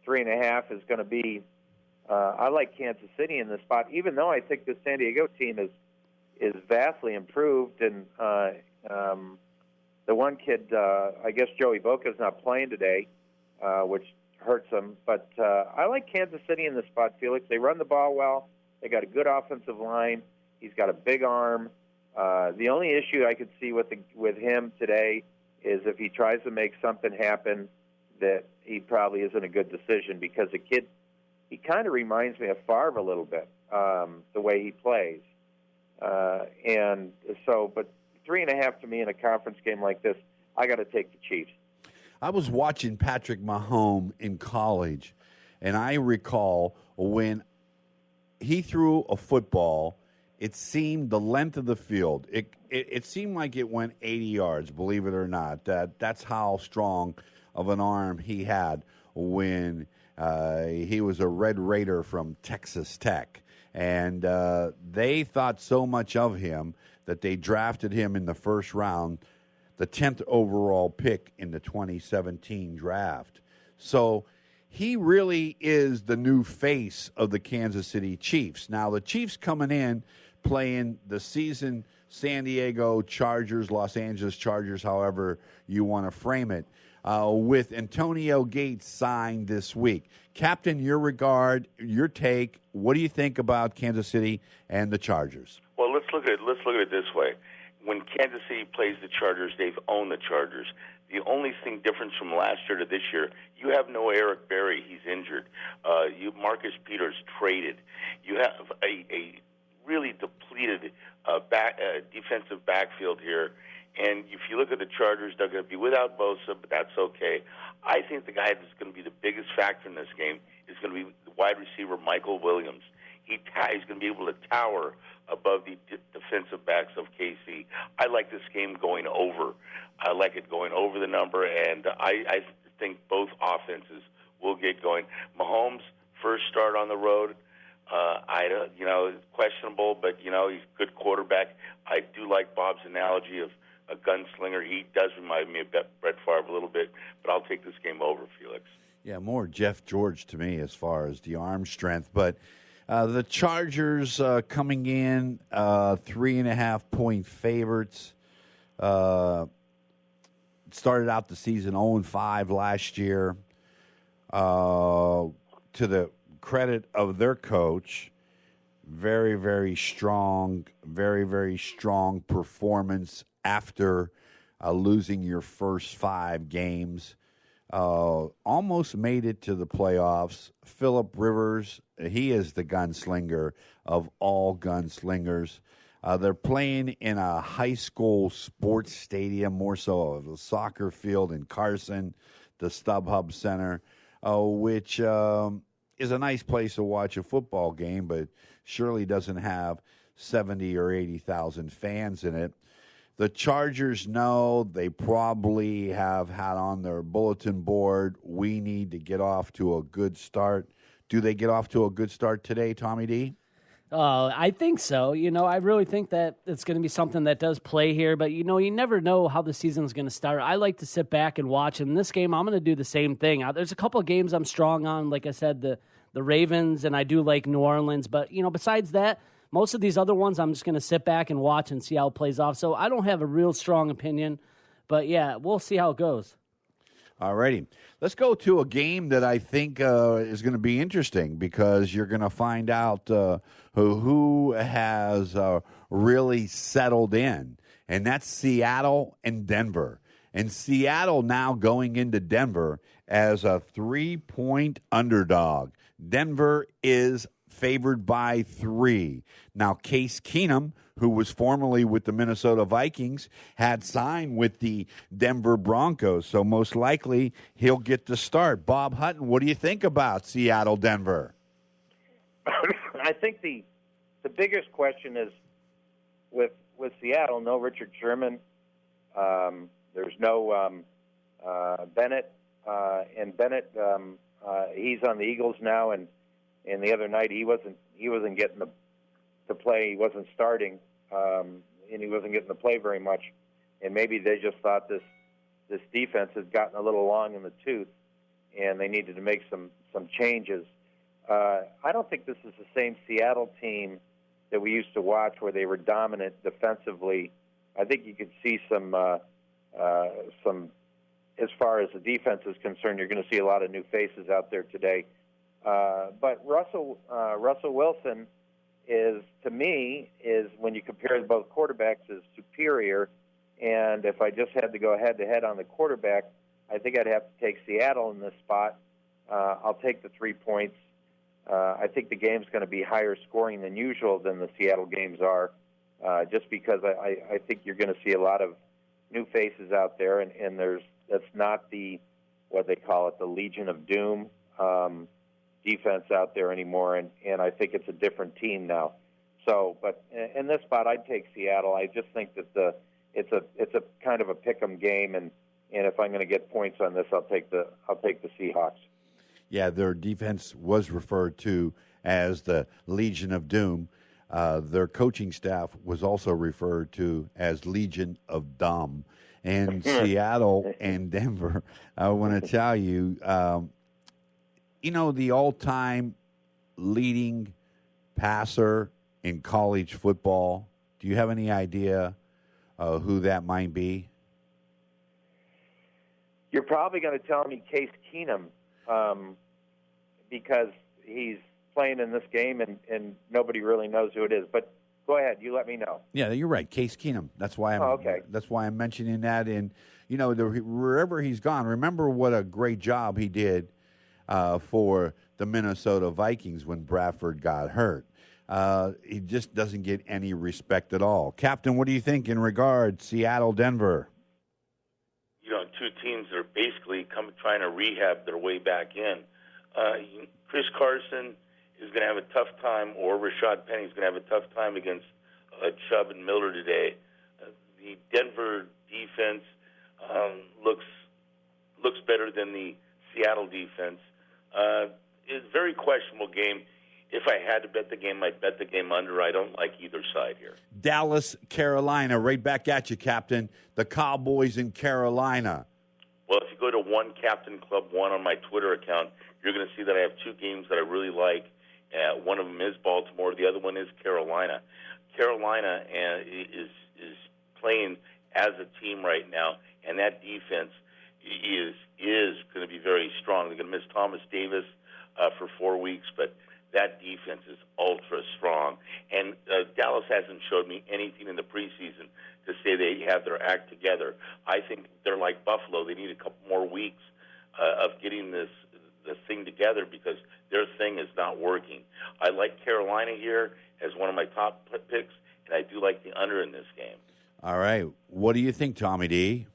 3.5 is going to be. I like Kansas City in this spot, even though I think the San Diego team is vastly improved. And the one kid, I guess Joey Boca's not playing today, which hurts them. But I like Kansas City in this spot, Felix. They run the ball well. They got a good offensive line. He's got a big arm. The only issue I could see with him today is if he tries to make something happen, that he probably isn't a good decision, because the kid, he kind of reminds me of Favre a little bit, the way he plays. And so, but 3.5 to me in a conference game like this, I got to take the Chiefs. I was watching Patrick Mahomes in college, and I recall when he threw a football, it seemed the length of the field, it seemed like it went 80 yards, believe it or not. That's how strong of an arm he had when he was a Red Raider from Texas Tech. And they thought so much of him that they drafted him in the first round, the 10th overall pick in the 2017 draft. So he really is the new face of the Kansas City Chiefs. Now, the Chiefs coming in, playing the season San Diego Chargers, Los Angeles Chargers, however you want to frame it, with Antonio Gates signed this week. Captain, your take, what do you think about Kansas City and the Chargers? Well, let's look at it this way. when Kansas City plays the Chargers, they've owned the Chargers. The only thing different from last year to this year, you have no Eric Berry. He's injured. Marcus Peters traded. You have a really depleted defensive backfield here. And if you look at the Chargers, they're going to be without Bosa, but that's okay. I think the guy that's going to be the biggest factor in this game is going to be the wide receiver Michael Williams. He's going to be able to tower above the defensive backs of KC. I like this game going over. I like it going over the number, and I think both offenses will get going. Mahomes' first start on the road, questionable, but he's a good quarterback. I do like Bob's analogy of a gunslinger. He does remind me of Brett Favre a little bit, but I'll take this game over, Felix. Yeah, more Jeff George to me as far as the arm strength, but the Chargers coming in 3.5-point favorites. Started out the season 0-5 last year. To the credit of their coach, very, very strong performance after losing your first 5 games. Almost made it to the playoffs. Phillip Rivers, he is the gunslinger of all gunslingers. They're playing in a high school sports stadium, more so of a soccer field in Carson, the StubHub Center, which is a nice place to watch a football game, but surely doesn't have 70 or 80,000 fans in it. The Chargers know they probably have had on their bulletin board, we need to get off to a good start. Do they get off to a good start today, Tommy D? I think so. I really think that it's going to be something that does play here, but, you never know how the season's going to start. I like to sit back and watch, and in this game, I'm going to do the same thing. There's a couple of games I'm strong on, like I said, the Ravens, and I do like New Orleans, but, besides that, most of these other ones, I'm just going to sit back and watch and see how it plays off. So I don't have a real strong opinion, but, yeah, we'll see how it goes. All righty. Let's go to a game that I think is going to be interesting because you're going to find out who has really settled in, and that's Seattle and Denver. And Seattle now going into Denver as a 3-point underdog. Denver is favored by 3. Now, Case Keenum, who was formerly with the Minnesota Vikings, had signed with the Denver Broncos, so most likely he'll get the start. Bob Hutton, what do you think about Seattle-Denver? I think the biggest question is with Seattle, no Richard Sherman. There's no Bennett. And Bennett, he's on the Eagles now, and the other night he wasn't getting to play. He wasn't starting, and he wasn't getting to play very much. And maybe they just thought this defense had gotten a little long in the tooth, and they needed to make some changes. I don't think this is the same Seattle team that we used to watch where they were dominant defensively. I think you could see some as far as the defense is concerned, you're going to see a lot of new faces out there today. But Russell Wilson is, to me, when you compare both quarterbacks, is superior. And if I just had to go head-to-head on the quarterback, I think I'd have to take Seattle in this spot. I'll take the 3 points. I think the game's going to be higher scoring than usual than the Seattle games are, just because I think you're going to see a lot of new faces out there, and that's not what they call it, the Legion of Doom defense out there anymore, and I think it's a different team now. So, but in this spot, I'd take Seattle. I just think that it's a kind of a pick'em game, and if I'm going to get points on this, I'll take the Seahawks. Yeah, their defense was referred to as the Legion of Doom. Their coaching staff was also referred to as Legion of Dumb. And Seattle and Denver, I want to tell you, the all-time leading passer in college football, do you have any idea who that might be? You're probably going to tell me Case Keenum, because he's playing in this game and nobody really knows who it is. But Go ahead. You let me know. Yeah, you're right. Case Keenum. That's why I'm. Okay. That's why I'm mentioning that. And wherever he's gone, remember what a great job he did for the Minnesota Vikings when Bradford got hurt. He just doesn't get any respect at all. Captain, what do you think in regard Seattle, Denver? Two teams that are basically trying to rehab their way back in. Chris Carson is going to have a tough time, or Rashad Penny is going to have a tough time against Chubb and Miller today. The Denver defense looks better than the Seattle defense. It's a very questionable game. If I had to bet the game, I'd bet the game under. I don't like either side here. Dallas, Carolina, right back at you, Captain. The Cowboys in Carolina. Well, if you go to One Captain Club 1 on my Twitter account, you're going to see that I have two games that I really like. One of them is Baltimore. The other one is Carolina. Carolina is playing as a team right now, and that defense is going to be very strong. They're going to miss Thomas Davis for 4 weeks, but that defense is ultra strong. And Dallas hasn't showed me anything in the preseason to say they have their act together. I think they're like Buffalo. They need a couple more weeks of getting this thing together because their thing is not working. I like Carolina here as one of my top picks, and I do like the under in this game. All right. What do you think, Tommy D?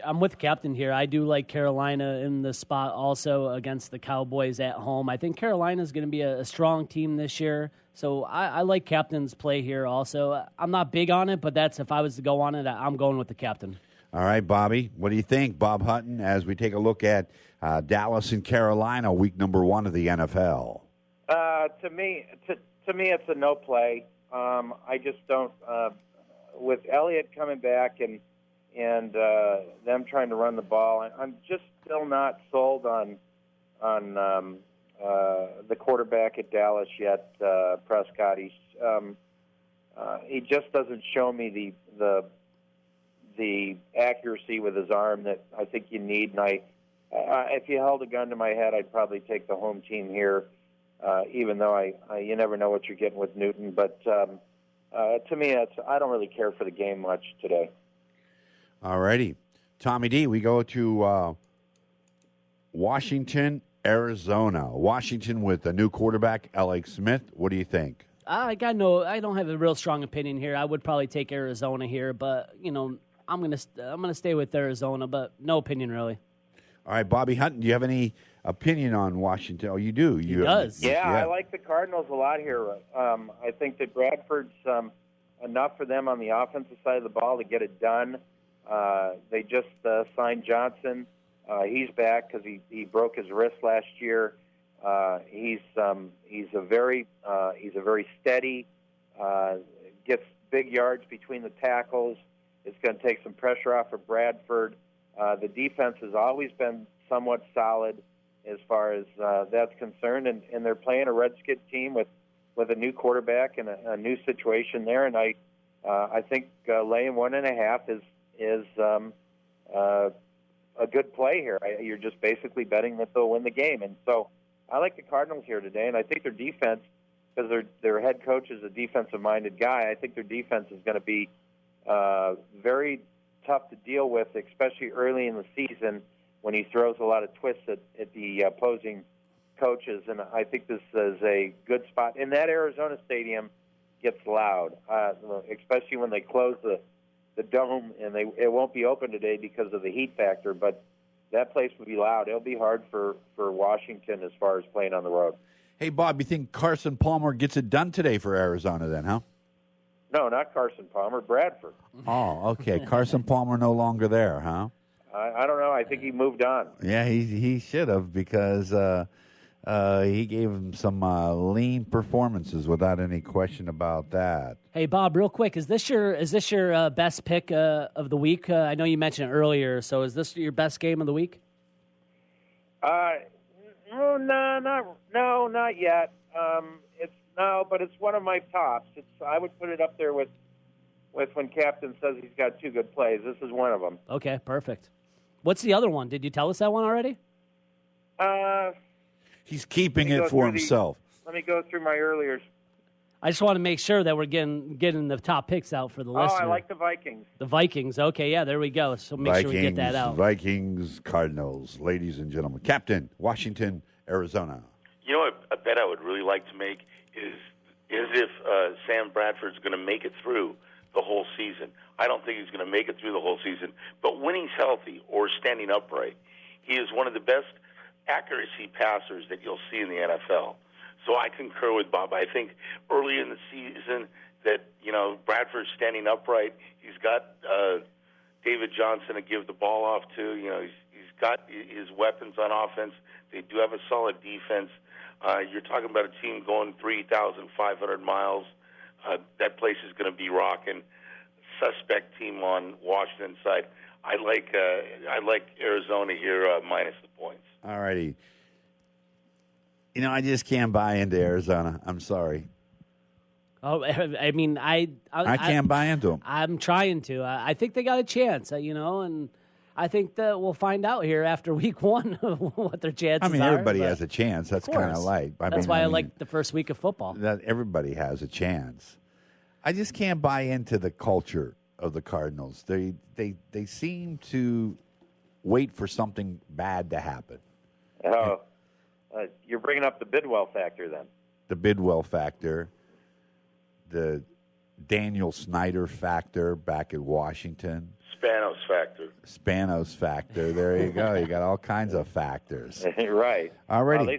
I'm with Captain here. I do like Carolina in the spot also against the Cowboys at home. I think Carolina is going to be a strong team this year. So I like Captain's play here also. I'm not big on it, but if I was to go on it, I'm going with the Captain. All right, Bobby. What do you think, Bob Hutton, as we take a look at Dallas and Carolina, week number 1 of the NFL? To me, it's a no play. I just don't. With Elliott coming back and them trying to run the ball, I'm just still not sold on the quarterback at Dallas yet, Prescott. He just doesn't show me the accuracy with his arm that I think you need. And if you held a gun to my head, I'd probably take the home team here, even though you never know what you're getting with Newton. But to me, I don't really care for the game much today. All righty. Tommy D, we go to Washington, Arizona. Washington with a new quarterback, Alex Smith. What do you think? I don't have a real strong opinion here. I would probably take Arizona here, but I'm gonna stay with Arizona, but no opinion really. All right, Bobby Hutton, do you have any opinion on Washington? Oh, you do. He does. Yeah, I like the Cardinals a lot here. I think that Bradford's enough for them on the offensive side of the ball to get it done. They just signed Johnson. He's back because he broke his wrist last year. He's a very steady, gets big yards between the tackles. It's going to take some pressure off of Bradford. The defense has always been somewhat solid as far as that's concerned, and they're playing a Redskin team with a new quarterback and a new situation there. And I think laying 1.5 is a good play here. You're just basically betting that they'll win the game, and so I like the Cardinals here today. And I think their defense, because their head coach is a defensive-minded guy, I think their defense is going to be very tough to deal with, especially early in the season when he throws a lot of twists at the opposing coaches. And I think this is a good spot. And that Arizona stadium gets loud, especially when they close the dome, and it won't be open today because of the heat factor, but that place will be loud. It'll be hard for Washington as far as playing on the road. Hey, Bob, you think Carson Palmer gets it done today for Arizona then, huh? No, not Carson Palmer, Bradford. Oh, okay. Carson Palmer no longer there, huh? I don't know. I think he moved on. Yeah, he should have because he gave him some lean performances without any question about that. Hey, Bob, real quick, is this your best pick of the week? I know you mentioned it earlier, so is this your best game of the week? No, not yet. But it's one of my tops. I would put it up there with when Captain says he's got two good plays. This is one of them. Okay, perfect. What's the other one? Did you tell us that one already? He's keeping it for himself. Let me go through my earlier. I just want to make sure that we're getting the top picks out for the listeners. I like the Vikings. The Vikings. Okay, yeah, there we go. So make sure we get that out. Vikings, Cardinals, ladies and gentlemen. Captain, Washington, Arizona. You know, a bet I would really like to make is if Sam Bradford's going to make it through the whole season. I don't think he's going to make it through the whole season, but when he's healthy or standing upright, he is one of the best accuracy passers that you'll see in the NFL. So I concur with Bob. I think early in the season that, Bradford's standing upright. He's got David Johnson to give the ball off to. He's got his weapons on offense. They do have a solid defense. You're talking about a team going 3,500 miles. That place is going to be rocking. Suspect team on Washington side. I like Arizona here minus the points. All righty. I just can't buy into Arizona. I'm sorry. Oh, I mean, I can't buy into them. I'm trying to. I think they got a chance, and I think that we'll find out here after week 1 what their chances are. Everybody has a chance. That's kind of like. That's why I like the first week of football. That everybody has a chance. I just can't buy into the culture of the Cardinals. They seem to wait for something bad to happen. Oh, you're bringing up the Bidwell factor then. The Bidwell factor, the Daniel Snyder factor back in Washington. Spanos factor. There you go. You got all kinds of factors. Right. Already.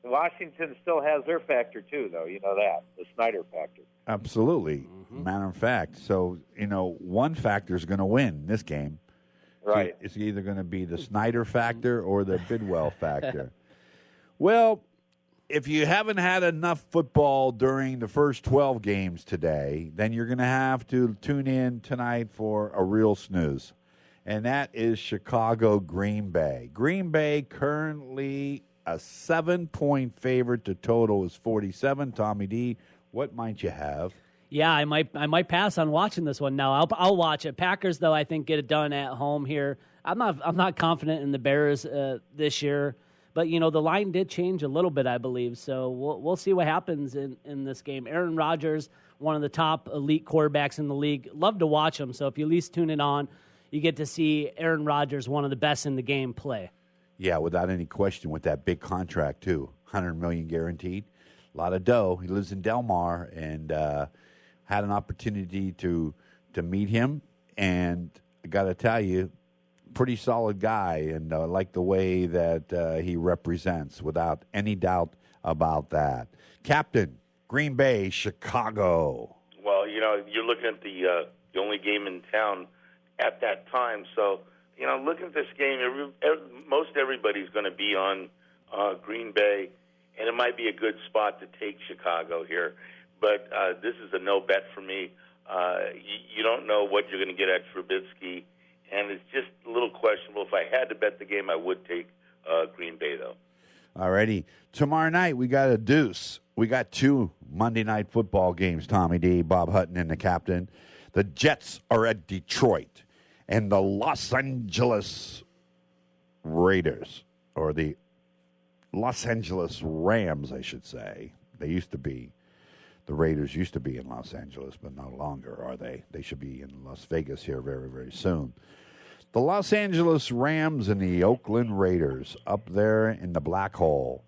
Washington still has their factor too, though. You know that, the Snyder factor. Absolutely. Matter of fact. So, one factor is going to win this game. Right. It's either going to be the Snyder factor or the Bidwell factor. Well, if you haven't had enough football during the first 12 games today, then you're going to have to tune in tonight for a real snooze. And that is Chicago-Green Bay. Green Bay currently a 7-point favorite. The total is 47. Tommy D, what might you have? Yeah, I might pass on watching this one now. I'll watch it. Packers, though, I think get it done at home here. I'm not confident in the Bears this year, but the line did change a little bit, I believe. So we'll see what happens in this game. Aaron Rodgers, one of the top elite quarterbacks in the league. Love to watch him. So if you at least tune it on, you get to see Aaron Rodgers, one of the best in the game, play. Yeah, without any question, with that big contract too, $100 million guaranteed, a lot of dough. He lives in Del Mar and. Had an opportunity to meet him, and I got to tell you, pretty solid guy, and I like the way that he represents, without any doubt about that. Captain, Green Bay, Chicago. Well, you're looking at the only game in town at that time, so looking at this game, most everybody's going to be on Green Bay, and it might be a good spot to take Chicago here. But this is a no-bet for me. You don't know what you're going to get at Trubisky, and it's just a little questionable. If I had to bet the game, I would take Green Bay, though. All righty. Tomorrow night, we got a deuce. We got 2 Monday Night Football games, Tommy D, Bob Hutton, and the captain. The Jets are at Detroit, and the Los Angeles Raiders, or the Los Angeles Rams, I should say. They used to be. The Raiders used to be in Los Angeles, but no longer are they. They should be in Las Vegas here very, very soon. The Los Angeles Rams and the Oakland Raiders up there in the black hole.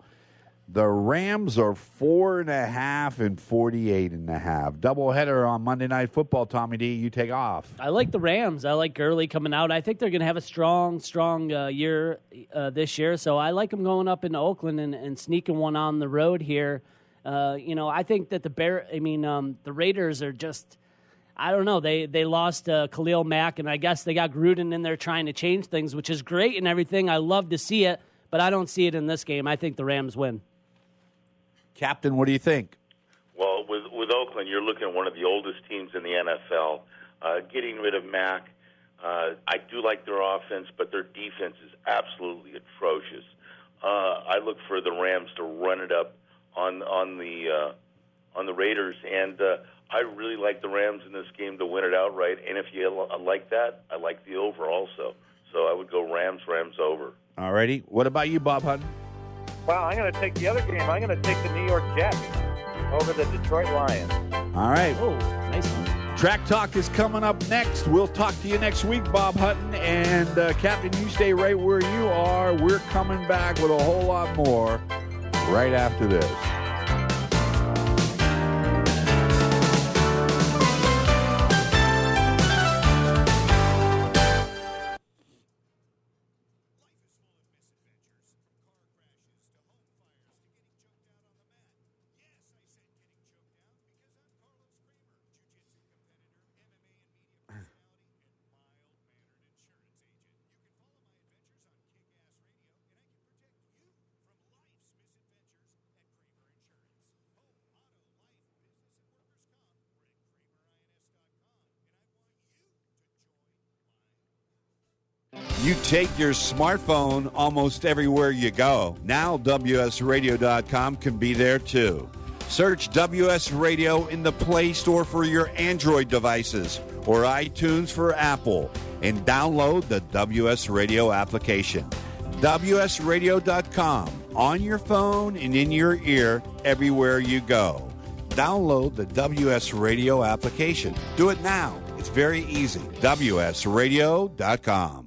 The Rams are 4.5 and 48.5. Doubleheader on Monday Night Football. Tommy D, you take off. I like the Rams. I like Gurley coming out. I think they're going to have a strong year this year. So I like them going up into Oakland and sneaking one on the road here. I think that the Raiders are just, I don't know. They lost Khalil Mack, and I guess they got Gruden in there trying to change things, which is great and everything. I love to see it, but I don't see it in this game. I think the Rams win. Captain, what do you think? Well, with Oakland, you're looking at one of the oldest teams in the NFL. Getting rid of Mack, I do like their offense, but their defense is absolutely atrocious. I look for the Rams to run it up on the Raiders, and I really like the Rams in this game to win it outright. And if you like that, I like the over also. So I would go Rams over. All righty. What about you, Bob Hutton? Well, I'm going to take the other game. I'm going to take the New York Jets. over the Detroit Lions. All right. Oh, nice one. Track Talk is coming up next. We'll talk to you next week, Bob Hutton. And Captain, you stay right where you are. We're coming back with a whole lot more right after this. You take your smartphone almost everywhere you go. Now WSRadio.com can be there too. Search WS Radio in the Play Store for your Android devices or iTunes for Apple and download the WS Radio application. WSRadio.com on your phone and in your ear everywhere you go. Download the WS Radio application. Do it now. It's very easy. WSRadio.com.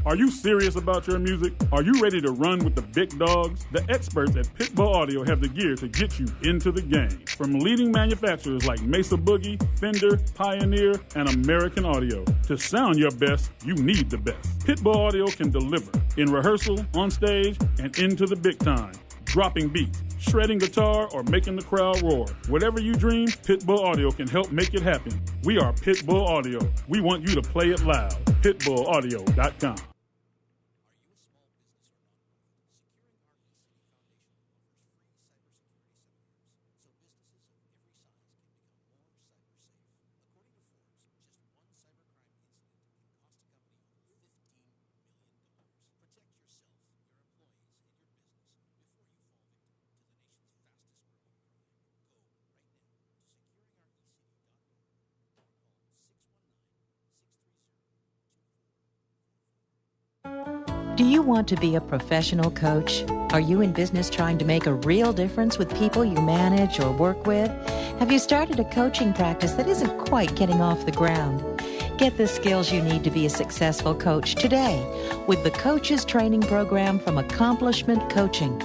Are you serious about your music? Are you ready to run with the big dogs? The experts at Pitbull Audio have the gear to get you into the game. From leading manufacturers like Mesa Boogie, Fender, Pioneer, and American Audio. To sound your best, you need the best. Pitbull Audio can deliver in rehearsal, on stage, and into the big time. Dropping beats, shredding guitar, or making the crowd roar. Whatever you dream, Pitbull Audio can help make it happen. We are Pitbull Audio. We want you to play it loud. PitbullAudio.com. Do you want to be a professional coach? Are you in business trying to make a real difference with people you manage or work with? Have you started a coaching practice that isn't quite getting off the ground? Get the skills you need to be a successful coach today with the Coaches Training Program from Accomplishment Coaching.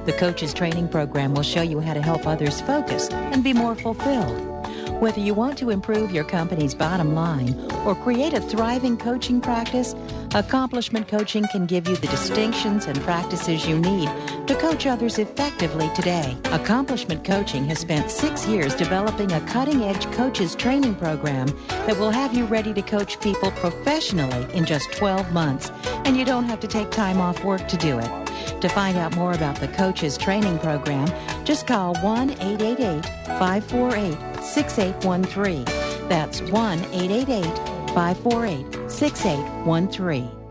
The Coaches Training Program will show you how to help others focus and be more fulfilled. Whether you want to improve your company's bottom line or create a thriving coaching practice, Accomplishment Coaching can give you the distinctions and practices you need to coach others effectively today. Accomplishment Coaching has spent 6 years developing a cutting-edge coaches training program that will have you ready to coach people professionally in just 12 months, and you don't have to take time off work to do it. To find out more about the Coaches Training Program, just call 1-888-548-6813. That's 1-888-548-6813.